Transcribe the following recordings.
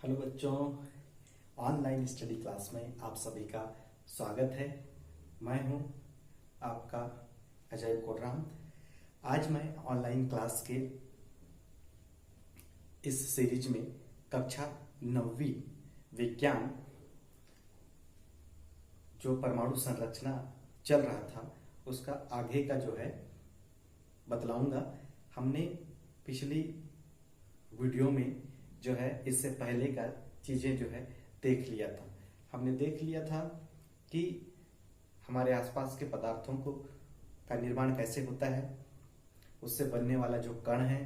Hello बच्चों, online study class में आप सभी का स्वागत है। मैं हूं आपका अजय कोटराम। आज मैं ऑनलाइन क्लास के इस सीरीज में कक्षा 9वीं विज्ञान जो परमाणु संरचना चल रहा था उसका आगे का जो है बतलाऊंगा। हमने पिछली वीडियो में जो है इससे पहले का चीजें जो है देख लिया था। हमने देख लिया था कि हमारे आसपास के पदार्थों को का निर्माण कैसे होता है, उससे बनने वाला जो कण है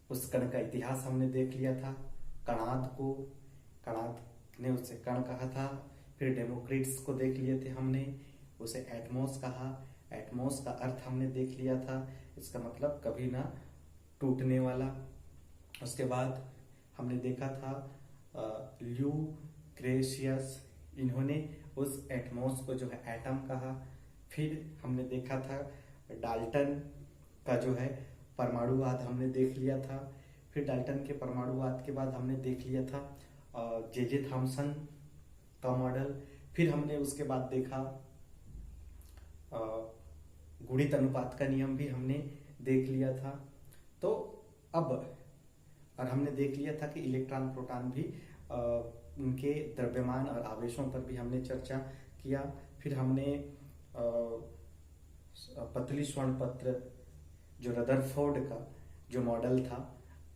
उस कण का इतिहास हमने देख लिया था। कणाद ने उसे कण कहा था। फिर डेमोक्रिट्स को देख लिए थे हमने, उसे एटमॉस कहा। एटमॉस का अर्थ हमने देख लिया था, इसका मतलब कभी ना टूटने वाला। उसके बाद हमने देखा था ल्यूक्रेशियस, इन्होंने उस एटमॉस को जो है एटम कहा। फिर हमने देखा था डाल्टन का जो है परमाणुवाद हमने देख लिया था। फिर डाल्टन के परमाणुवाद के बाद हमने देख लिया था जे थॉमसन का मॉडल। फिर हमने उसके बाद देखा गुणित अनुपात का नियम भी हमने देख लिया था। तो अब और हमने देख लिया था कि इलेक्ट्रॉन प्रोटॉन भी उनके द्रव्यमान और आवेशों पर भी हमने चर्चा किया। फिर हमने पतली स्वर्ण जो रदरफोर्ड का जो मॉडल था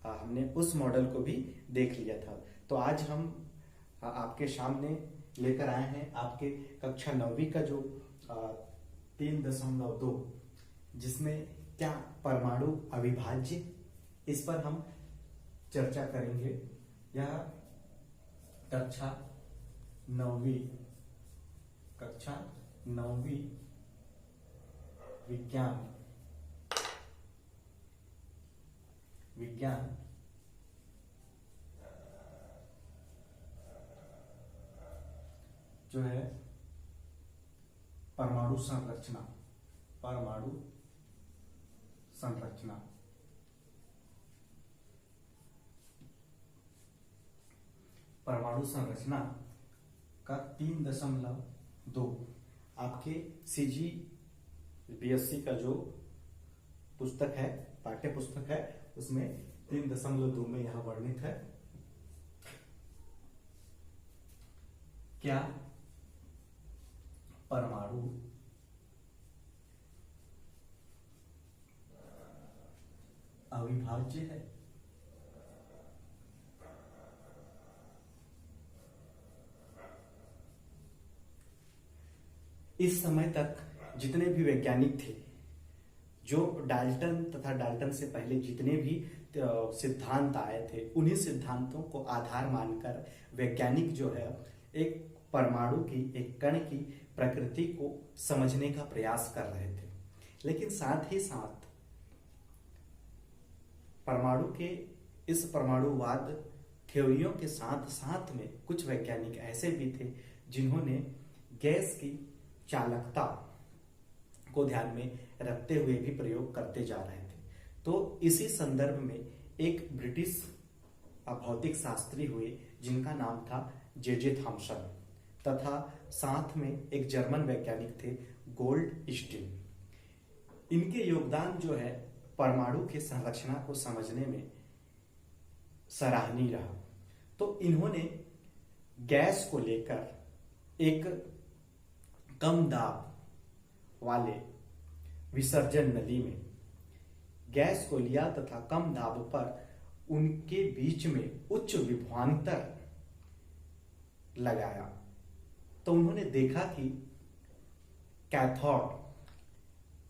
हमने उस मॉडल को भी देख लिया था। तो आज हम आपके सामने लेकर आए हैं आपके कक्षा 9वीं का जो 3.2 जिसमें क्या परमाणु अविभाज्य, इस पर हम चर्चा करेंगे। यह कक्षा 9वीं विज्ञान जो है परमाणु संरचना का 3.2 आपके सीजी बीएससी का जो पुस्तक है, पाठ्य पुस्तक है, उसमें 3.2 में यह वर्णित है। क्या परमाणु अविभाज्य है? इस समय तक जितने भी वैज्ञानिक थे, जो डाल्टन तथा डाल्टन से पहले जितने भी सिद्धांत आए थे, उन्हीं सिद्धांतों को आधार मानकर वैज्ञानिक जो है एक परमाणु की, एक कण की प्रकृति को समझने का प्रयास कर रहे थे। लेकिन साथ ही साथ परमाणु के इस परमाणुवाद थ्योरियों के साथ साथ में कुछ वैज्ञानिक ऐसे भी थे जिन्होंने गैस की चालकता को ध्यान में रखते हुए भी प्रयोग करते जा रहे थे। तो इसी संदर्भ में एक ब्रिटिश भौतिक शास्त्री हुए जिनका नाम था जे थॉमसन, तथा साथ में एक जर्मन वैज्ञानिक थे गोल्डस्टीन। इनके योगदान जो है परमाणु की संरचना को समझने में सराहनीय रहा। तो इन्होंने गैस को लेकर एक कम दाब वाले विसर्जन नली में गैस को लिया तथा कम दाब पर उनके बीच में उच्च विभवांतर लगाया। तो उन्होंने देखा कि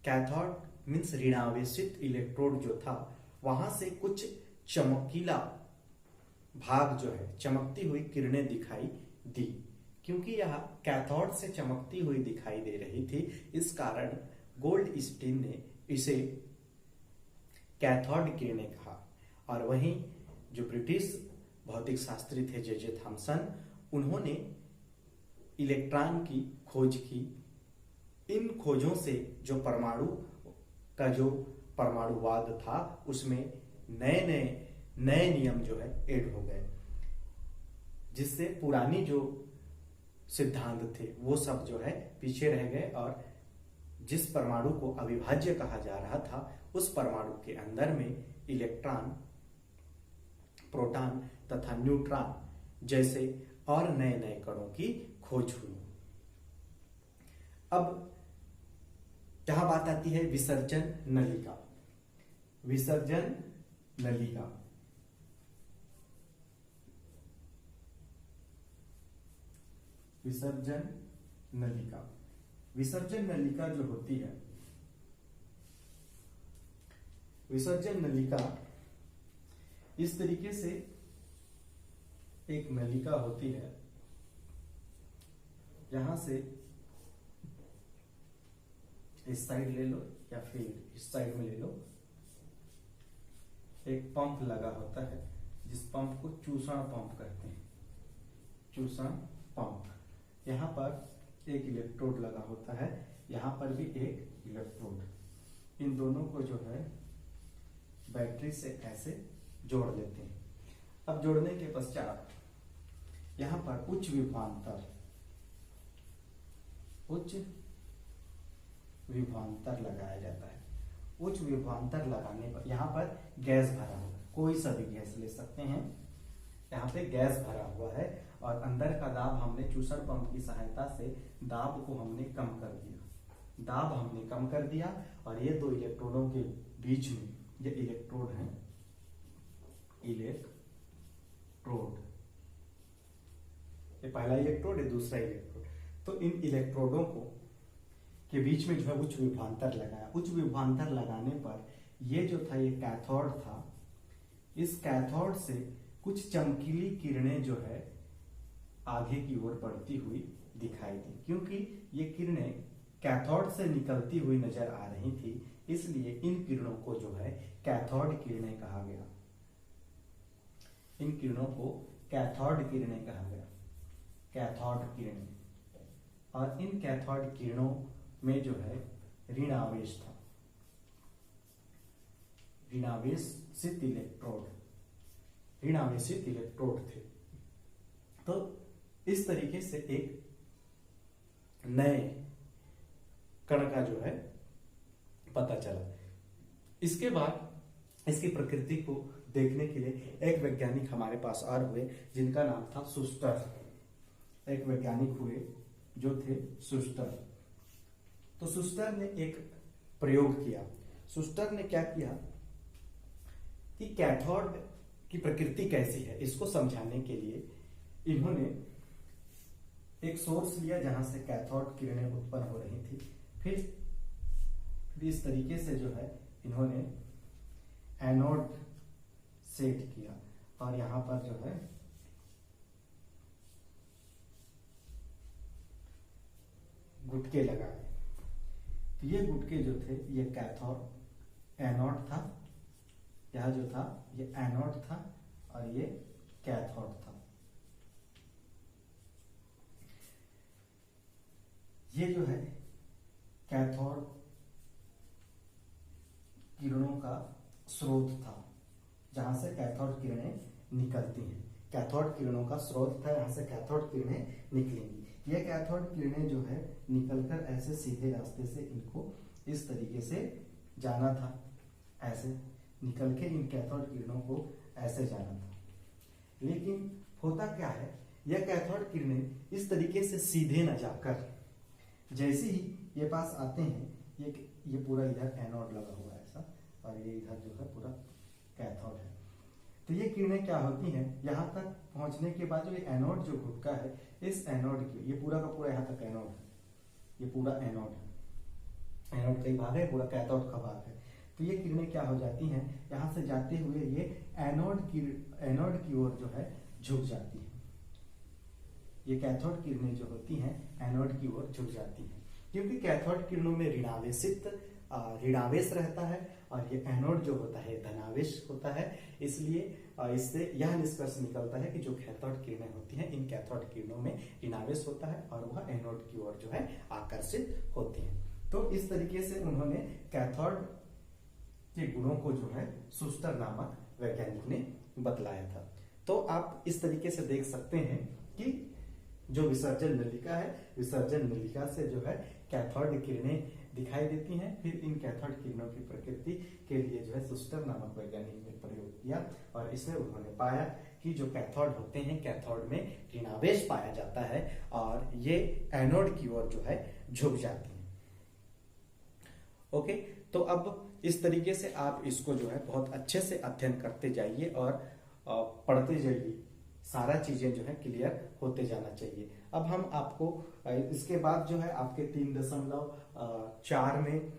कैथोड मीन्स ऋणावेशित इलेक्ट्रोड जो था, वहां से कुछ चमकीला भाग जो है, चमकती हुई किरणें दिखाई दी। क्योंकि यह कैथोड से चमकती हुई दिखाई दे रही थी, इस कारण गोल्डस्टीन ने इसे कैथोड किरणें कहा। और वहीं जो ब्रिटिश भौतिक शास्त्री थे जे थॉमसन, उन्होंने इलेक्ट्रॉन की खोज की। इन खोजों से जो परमाणु का जो परमाणुवाद था उसमें नए नियम जो है ऐड हो गए। जिससे पुरानी जो सिद्धांत थे वो सब जो है पीछे रह गए और जिस परमाणु को अविभाज्य कहा जा रहा था उस परमाणु के अंदर में इलेक्ट्रॉन, प्रोटॉन तथा न्यूट्रॉन जैसे और नए नए कणों की खोज हुई। अब जहां बात आती है विसर्जन नलिका। विसर्जन नलिका विसर्जन नलिका विसर्जन नलिका जो होती है, विसर्जन नलिका इस तरीके से एक नलिका होती है, यहां से इस साइड ले लो या फिर इस साइड में ले लो, एक पंप लगा होता है जिस पंप को चूसण पंप कहते हैं, चूसण पंप। यहाँ पर एक इलेक्ट्रोड लगा होता है, यहाँ पर भी एक इलेक्ट्रोड। इन दोनों को जो है बैटरी से ऐसे जोड़ देते हैं। अब जोड़ने के पश्चात यहाँ पर उच्च विभवांतर लगाया जाता है। उच्च विभवांतर लगाने पर यहाँ पर गैस भरा हुआ है, कोई सा भी गैस ले सकते हैं। यहाँ पे गैस भरा हुआ है और अंदर का दाब हमने चूसर पंप की सहायता से दाब को हमने कम कर दिया। दाब हमने कम कर दिया और ये दो इलेक्ट्रोडों के बीच में ये इलेक्ट्रोड है, इलेक्ट्रोड, ये पहला इलेक्ट्रोड है, दूसरा इलेक्ट्रोड। तो इन इलेक्ट्रोडों को के बीच में जो है उच्च विभवांतर लगाया। उच्च विभवांतर लगाने पर ये जो था ये कैथोड था। इस कैथोड से कुछ चमकीली किरणें जो है आगे की ओर बढ़ती हुई दिखाई दी, क्योंकि ये किरणें कैथोड से निकलती हुई नजर आ रही थी, इसलिए इन किरणों को जो है कैथोड किरणें कहा गया। इन किरणों को कैथोड किरणें कहा गया, कैथोड किरणें। और इन कैथोड किरणों में जो है ऋण आवेश था, ऋण आवेशित इलेक्ट्रोड थे। तो इस तरीके से एक नए कण का जो है पता चला। इसके बाद इसकी प्रकृति को देखने के लिए एक वैज्ञानिक हमारे पास और हुए जिनका नाम था शुस्टर। एक वैज्ञानिक हुए जो थे शुस्टर। तो शुस्टर ने एक प्रयोग किया। शुस्टर ने क्या किया कि कैथोड की प्रकृति कैसी है इसको समझाने के लिए इन्होंने एक सोर्स लिया जहां से कैथोड किरणें उत्पन्न हो रही थी। फिर इस तरीके से जो है इन्होंने एनोड सेट किया और यहां पर जो है गुटके लगाए। तो ये गुटके जो थे ये कैथोड एनोड था, यह जो था ये एनोड था और ये कैथोड था। ये जो है कैथोड किरणों का स्रोत था जहां से कैथोड किरणें निकलती हैं। कैथोड किरणों का स्रोत था, यहां से कैथोड किरणें निकलेंगी। ये कैथोड किरणें जो है निकलकर ऐसे सीधे रास्ते से इनको इस तरीके से जाना था, ऐसे निकल के इन कैथोड किरणों को ऐसे जाना था। लेकिन होता क्या है, यह कैथोड किरणें इस तरीके से सीधे न जाकर जैसे ही ये पास आते हैं, ये पूरा इधर एनोड लगा हुआ है ऐसा और ये इधर जो है पूरा कैथोड है। तो ये किरणें क्या होती हैं, यहाँ तक पहुंचने के बाद जो ये एनोड जो गुटका है, इस एनोड की ये पूरा का पूरा यहाँ तक एनोड है, ये पूरा एनोड है। एनोड का ही भाग है, पूरा कैथोड का भाग है। तो ये किरणें क्या हो जाती हैं, यहाँ से जाते हुए ये एनोड की ओर जो है झुक जाती है। ये कैथोड किरणें जो होती हैं एनोड की ओर झुक जाती हैं, क्योंकि कैथोड किरणों में ऋणावेश रहता है और ये एनोड जो होता है धनावेश होता है। इसलिए इससे यह निष्कर्ष निकलता है कि जो कैथोड किरणें होती हैं इन कैथोड किरणों में ऋणावेश होता है और वह एनोड की ओर जो है आकर्षित होती हैं। तो इस तरीके से उन्होंने कैथोड के गुणों को जो है शुस्टर नामक वैज्ञानिक ने बतलाया था। तो आप इस तरीके से देख सकते हैं कि जो विसर्जन नलिका है, विसर्जन नलिका से जो है कैथोड किरणें दिखाई देती हैं। फिर इन कैथोड किरणों की प्रकृति के लिए जो है सुस्टर नामक वैज्ञानिक ने प्रयोग किया और इसमें उन्होंने पाया कि जो कैथोड होते हैं, कैथोड में ऋणावेश पाया जाता है और ये एनोड की ओर जो है झुक जाती है। ओके, तो अब इस तरीके से आप इसको जो है बहुत अच्छे से अध्ययन करते जाइए और पढ़ते जाइए, सारा चीजें जो है क्लियर होते जाना चाहिए। अब हम आपको इसके बाद जो है आपके 3.4 में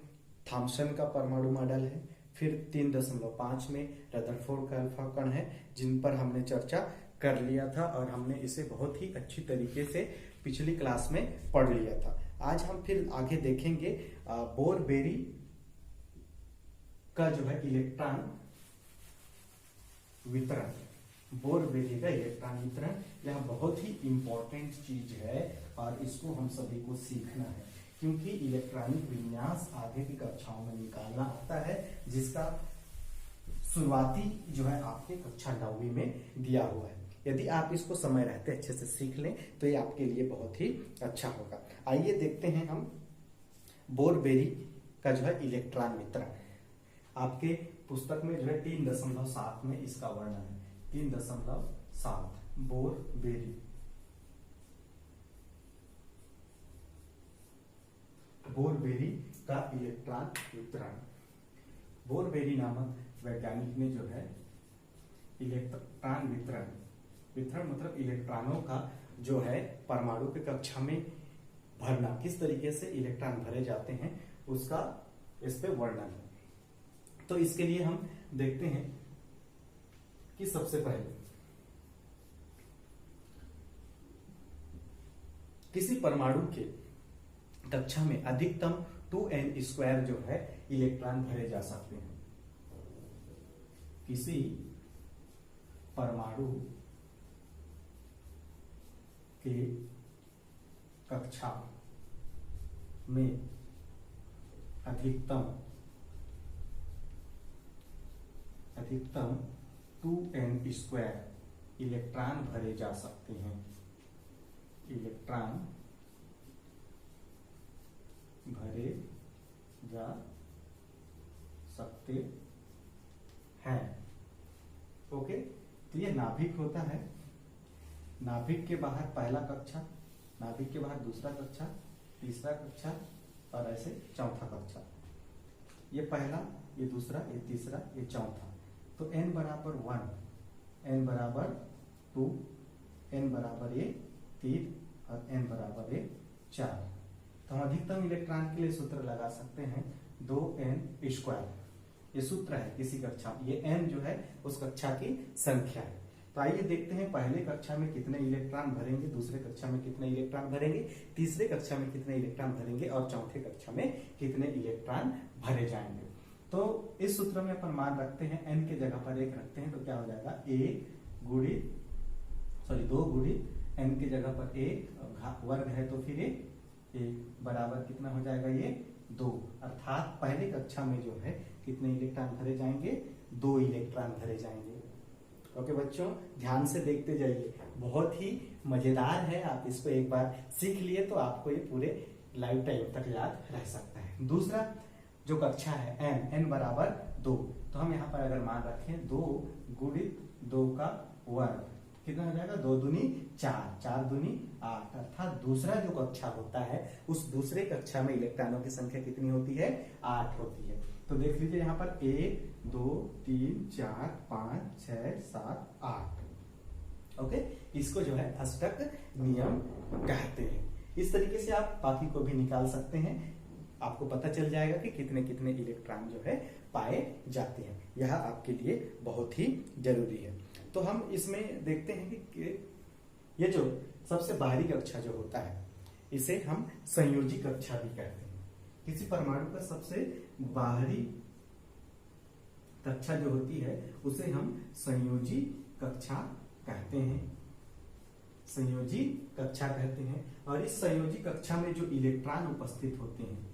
थॉमसन का परमाणु मॉडल है, फिर 3.5 में रदरफोर्ड का अल्फा कण है, जिन पर हमने चर्चा कर लिया था और हमने इसे बहुत ही अच्छी तरीके से पिछली क्लास में पढ़ लिया था। आज हम फिर आगे देखेंगे बोर-बेरी का जो है इलेक्ट्रॉन वितरण। बोर-बेरी का इलेक्ट्रॉन वितरण यह बहुत ही इंपॉर्टेंट चीज है और इसको हम सभी को सीखना है, क्योंकि इलेक्ट्रॉनिक विन्यास आगे की कक्षाओं में निकालना आता है, जिसका शुरुआती जो है आपके कक्षा 9वीं में दिया हुआ है। यदि आप इसको समय रहते अच्छे से सीख लें तो ये आपके लिए बहुत ही अच्छा होगा। आइए देखते हैं हम बोर-बेरी का जो है इलेक्ट्रॉन वितरण। आपके पुस्तक में जो है 3.7 में इसका वर्णन है। 3.7 बोर-बेरी। बोर-बेरी का इलेक्ट्रॉन वितरण। बोर-बेरी नामक वैज्ञानिक ने जो है इलेक्ट्रॉन वितरण, वितरण मतलब इलेक्ट्रॉनों का जो है परमाणु के कक्षा में भरना, किस तरीके से इलेक्ट्रॉन भरे जाते हैं उसका इस पे वर्णन है। तो इसके लिए हम देखते हैं कि सबसे पहले किसी परमाणु के कक्षा में अधिकतम 2n² जो है इलेक्ट्रॉन भरे जा सकते हैं। किसी परमाणु के कक्षा में अधिकतम 2n² इलेक्ट्रॉन भरे जा सकते हैं। इलेक्ट्रॉन भरे जा सकते हैं। ओके, तो ये नाभिक होता है। नाभिक के बाहर पहला कक्षा, नाभिक के बाहर दूसरा कक्षा, तीसरा कक्षा और ऐसे चौथा कक्षा। ये पहला, ये दूसरा, ये तीसरा, ये चौथा। तो n बराबर 1, n बराबर 2, n बराबर 3 और n बराबर 4। तो हम अधिकतम इलेक्ट्रॉन के लिए सूत्र लगा सकते हैं 2n²। ये सूत्र है किसी कक्षा, ये n जो है उस कक्षा की संख्या है। तो आइए देखते हैं पहले कक्षा में कितने इलेक्ट्रॉन भरेंगे, दूसरे कक्षा में कितने इलेक्ट्रॉन भरेंगे, तीसरे कक्षा में कितने इलेक्ट्रॉन भरेंगे और चौथे कक्षा में कितने इलेक्ट्रॉन भरे जाएंगे। तो इस सूत्र में अपन मान रखते हैं n के जगह पर 1 रखते हैं तो क्या हो जाएगा 2 गुणित n के जगह पर 1 वर्ग है तो फिर 1 बराबर कितना हो जाएगा, ये 2। अर्थात पहले कक्षा में जो है कितने इलेक्ट्रॉन भरे जाएंगे, 2 इलेक्ट्रॉन भरे जाएंगे। ओके बच्चों, ध्यान से देखते जाइए, बहुत ही मजेदार है। आप इसको एक बार सीख लिए तो आपको ये पूरे लाइफ टाइम तक याद रह सकता है। दूसरा जो कक्षा है n बराबर 2, तो हम यहाँ पर अगर मान रखें 2 गुणित 2 का वर्ग कितना हो जाएगा, 2 दूनी 4, 4 दूनी 8। अर्थात दूसरा जो कक्षा होता है उस दूसरे कक्षा में इलेक्ट्रॉनों की संख्या कितनी होती है, 8 होती है। तो देख लीजिए यहाँ पर 1 2 3 4 5 6 7 8। ओके, इसको जो है अष्टक नियम कहते हैं। इस तरीके से आप बाकी को भी निकाल सकते हैं, आपको पता चल जाएगा कि कितने कितने इलेक्ट्रॉन जो है पाए जाते हैं। यह आपके लिए बहुत ही जरूरी है। तो हम इसमें देखते हैं कि ये जो सबसे बाहरी कक्षा जो होता है इसे हम संयोजी कक्षा भी कहते हैं। किसी परमाणु का सबसे बाहरी कक्षा जो होती है उसे हम संयोजी कक्षा कहते हैं। संयोजी कक्षा कहते हैं। और इस संयोजी कक्षा में जो इलेक्ट्रॉन उपस्थित होते हैं,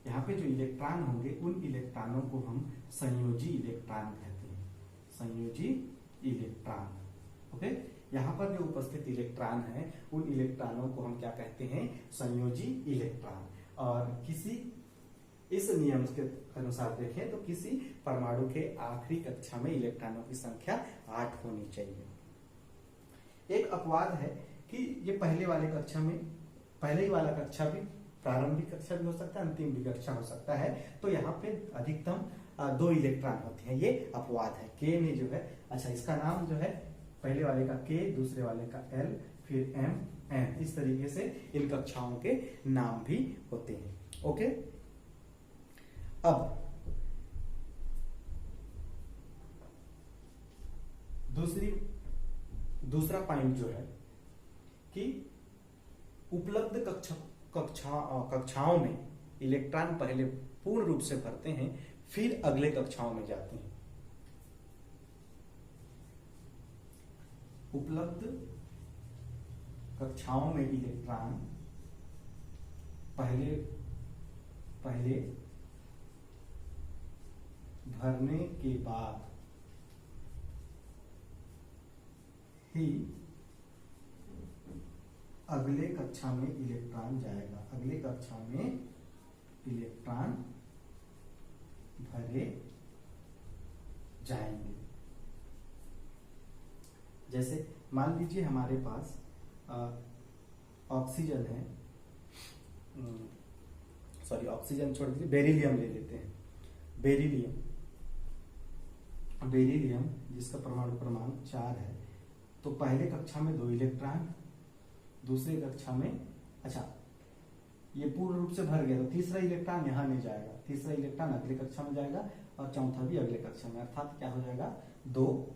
यहाँ पे जो इलेक्ट्रॉन होंगे उन इलेक्ट्रॉनों को हम संयोजी इलेक्ट्रॉन कहते हैं। संयोजी इलेक्ट्रॉन। ओके, यहाँ पर जो उपस्थित इलेक्ट्रॉन है उन इलेक्ट्रॉनों को हम क्या कहते हैं, संयोजी इलेक्ट्रॉन। और किसी इस नियम के अनुसार देखें तो किसी परमाणु के आखिरी कक्षा में इलेक्ट्रॉनों की संख्या 8 होनी चाहिए। एक अपवाद है कि ये पहले वाले कक्षा में, पहले ही वाला कक्षा भी प्रारंभिक कक्षा भी हो सकता है, अंतिम भी कक्षा हो सकता है, तो यहाँ पे अधिकतम 2 इलेक्ट्रॉन होते हैं, ये अपवाद है। के में जो है, अच्छा इसका नाम जो है पहले वाले का के, दूसरे वाले का एल, फिर एम, एन, इस तरीके से इन कक्षाओं के नाम भी होते हैं। ओके, अब दूसरा पॉइंट जो है कि उपलब्ध कक्षाओं में इलेक्ट्रॉन पहले पूर्ण रूप से भरते हैं, फिर अगले कक्षाओं में जाते हैं। उपलब्ध कक्षाओं में इलेक्ट्रॉन पहले भरने के बाद ही अगले कक्षा में इलेक्ट्रॉन जाएगा। अगले कक्षा में इलेक्ट्रॉन भरे जाएंगे। जैसे मान लीजिए हमारे पास ऑक्सीजन है, सॉरी ऑक्सीजन छोड़ दीजिए, बेरिलियम ले लेते हैं। बेरिलियम जिसका परमाणु क्रमांक 4 है, तो पहले कक्षा में 2 इलेक्ट्रॉन, दूसरे कक्षा में, अच्छा ये पूर्ण रूप से भर गया तो तीसरा इलेक्ट्रॉन यहाँ नहीं जाएगा, तीसरा इलेक्ट्रॉन अगले कक्षा में जाएगा और चौथा भी अगले कक्षा में, अर्थात क्या हो जाएगा 2।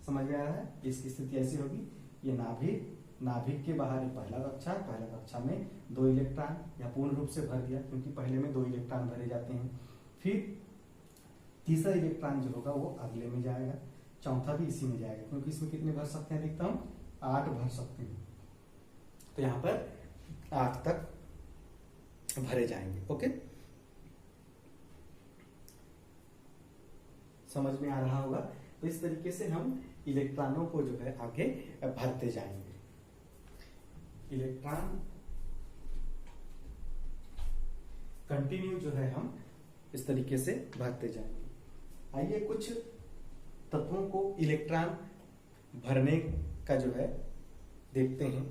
समझ में आ रहा है? इसकी स्थिति ऐसी होगी, ये नाभिक के बाहर ही पहला कक्षा में 2 इलेक्ट्रॉन या पूर्ण रूप से भर दिया, क्योंकि पहले में 2 इलेक्ट्रॉन भरे जाते हैं, फिर तीसरा इलेक्ट्रॉन जो होगा वो अगले में जाएगा, चौथा भी इसी में जाएगा, क्योंकि इसमें कितने भर सकते हैं, अधिकतम 8 भर सकते हैं। तो यहाँ पर 8 तक भरे जाएंगे। ओके, समझ में आ रहा होगा? तो इस तरीके से हम इलेक्ट्रॉनों को जो है आगे भरते जाएंगे। इलेक्ट्रॉन कंटिन्यू जो है हम इस तरीके से भरते जाएंगे। आइए कुछ तत्वों को इलेक्ट्रॉन भरने का जो है देखते हैं,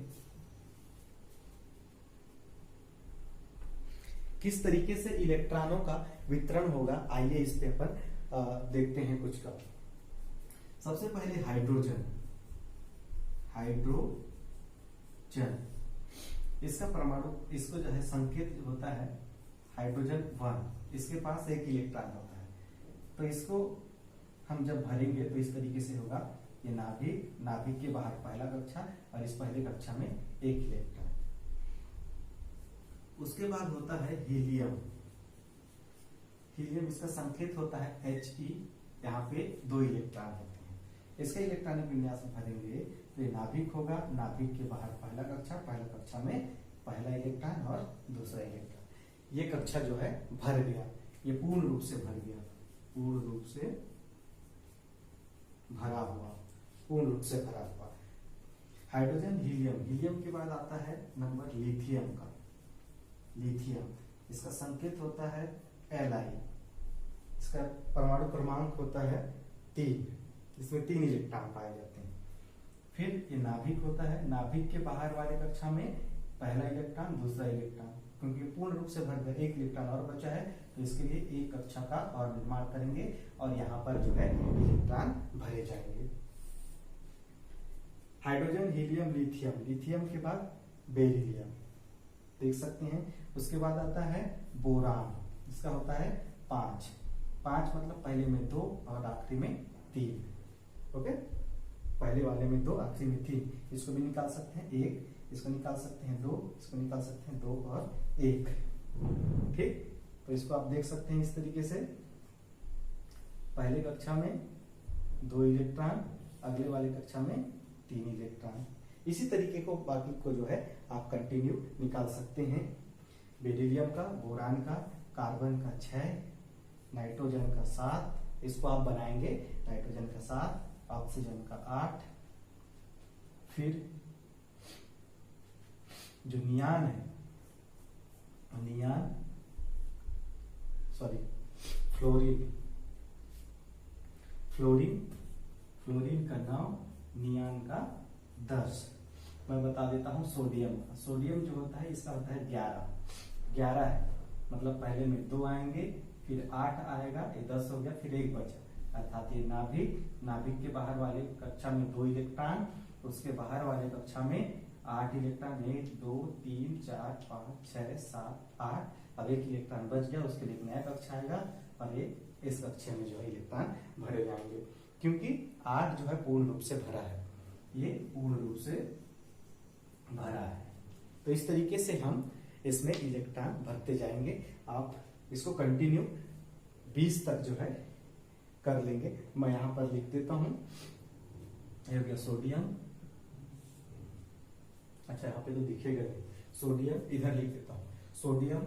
किस तरीके से इलेक्ट्रॉनों का वितरण होगा। आइए इस पे अपन देखते हैं कुछ का। सबसे पहले हाइड्रोजन इसका परमाणु, इसको जो है संकेत होता है हाइड्रोजन 1, इसके पास 1 इलेक्ट्रॉन होता है। तो इसको हम जब भरेंगे तो इस तरीके से होगा, ये नाभिक के बाहर पहला कक्षा और इस पहले कक्षा में 1 इलेक्ट्रॉन। उसके बाद होता है हीलियम इसका संकेत होता है He, यहाँ पे 2 इलेक्ट्रॉन होते हैं। इसका इलेक्ट्रॉनिक विन्यास भरेंगे तो ये नाभिक होगा, नाभिक के बाहर पहला कक्षा में पहला इलेक्ट्रॉन और दूसरा इलेक्ट्रॉन। ये कक्षा जो है भर गया, ये पूर्ण रूप से भर गया, पूर्ण रूप से भरा हुआ। हाइड्रोजन हीलियम के बाद आता है नंबर लिथियम, इसका संकेत होता है Li, इसका परमाणु क्रमांक होता है 3, इसमें 3 इलेक्ट्रॉन पाए जाते हैं। फिर ये नाभिक होता है, नाभिक के बाहर वाले कक्षा में पहला इलेक्ट्रॉन, दूसरा इलेक्ट्रॉन, क्योंकि पूर्ण रूप से भर गया, 1 इलेक्ट्रॉन और बचा है, तो इसके लिए एक कक्षा का और निर्माण करेंगे और यहाँ पर जो है इलेक्ट्रॉन भरे जाएंगे। हाइड्रोजन, हीलियम, लिथियम के बाद बेरिलियम, देख सकते हैं। उसके बाद आता है बोरान, इसका होता है 5 मतलब पहले में 2 और आखिरी में 3। ओके, पहले वाले में 2, आखिरी में 3। इसको भी निकाल सकते हैं 1, इसको निकाल सकते हैं 2, इसको निकाल सकते हैं 2 और 1। ठीक, तो इसको आप देख सकते हैं इस तरीके से, पहले कक्षा में 2 इलेक्ट्रॉन, अगले वाले कक्षा में 3 इलेक्ट्रॉन। इसी तरीके को बाकी को जो है आप कंटिन्यू निकाल सकते हैं। बेरिलियम का, बोरान का, कार्बन का 6, नाइट्रोजन का 7, इसको आप बनाएंगे नाइट्रोजन का 7, ऑक्सीजन का 8, फिर जो नियान है, फ्लोरीन, फ्लोरीन का 9, नियान का 10। मैं बता देता हूं सोडियम का। सोडियम जो होता है इसका होता है 11 है, मतलब पहले में 2 आएंगे, फिर 8 आएगा, ये 10 हो गया, फिर 1 बचा, अर्थात ये नाभिक के बाहर वाले कक्षा में 2 इलेक्ट्रॉन, उसके बाहर वाले कक्षा में 8 इलेक्ट्रॉन, 1 2 3 4 5 6 7 8। अब 1 इलेक्ट्रॉन बच गया, उसके लिए एक नया कक्षा आएगा और ये इस कक्षा में जो है इलेक्ट्रॉन भरे जाएंगे, क्योंकि 8 जो है पूर्ण रूप से भरा है, ये पूर्ण रूप से भरा है। तो इस तरीके से हम इसमें इलेक्ट्रॉन भरते जाएंगे। आप इसको कंटिन्यू 20 तक जो है कर लेंगे। मैं यहां पर लिख देता हूं, ये हो गया सोडियम, अच्छा यहाँ पे तो दिखेगा नहीं, सोडियम इधर लिख देता हूं, सोडियम,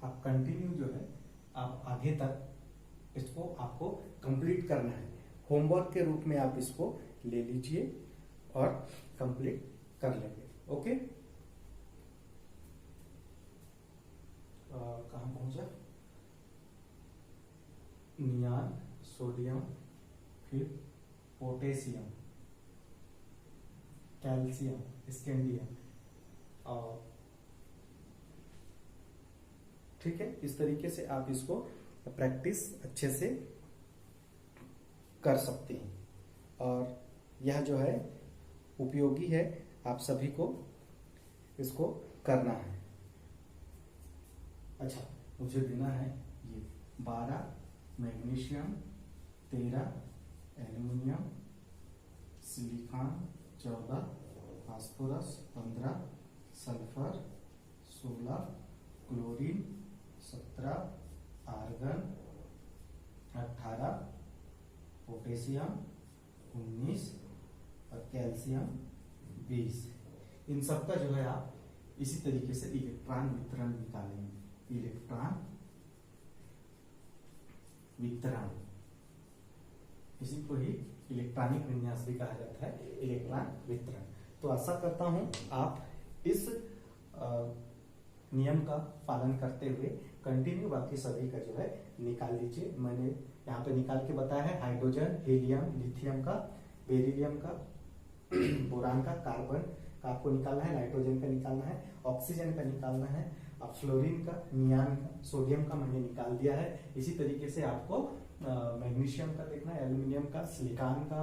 आप कंटिन्यू जो है आप आगे तक इसको आपको कंप्लीट करना है। होमवर्क के रूप में आप इसको ले लीजिए और कंप्लीट कर लेंगे। ओके, कहाँ पहुंचा? नियान, सोडियम, फिर पोटेशियम, कैल्शियम, स्कैंडियम, और ठीक है, इस तरीके से आप इसको प्रैक्टिस अच्छे से कर सकते हैं और यह जो है उपयोगी है, आप सभी को इसको करना है। अच्छा, मुझे देना है ये 12 magnesium, 13 aluminium, silicon 14, phosphorus 15, sulphur 16, chlorine 17, argon 18, potassium 19 और कैल्शियम 20। इन सबका जो है आप इसी तरीके से इलेक्ट्रॉन वितरण निकालेंगे। इलेक्ट्रॉन वितरण, इसी को ही इलेक्ट्रॉनिक विन्यास भी कहा जाता है, इलेक्ट्रॉन वितरण। तो आशा करता हूं आप इस नियम का पालन करते हुए कंटिन्यू बाकी सभी का जो है निकाल लीजिए। मैंने यहाँ पे निकाल के बताया है हाइड्रोजन, हीलियम, लिथियम का, बेरिलियम का, बोरान का, कार्बन का आपको निकालना है, नाइट्रोजन का निकालना है, ऑक्सीजन का निकालना है, अब फ्लोरीन का, नियान का, सोडियम का मैंने निकाल दिया है। इसी तरीके से आपको मैग्नीशियम का देखना है, एल्यूमिनियम का, सिलिकॉन का,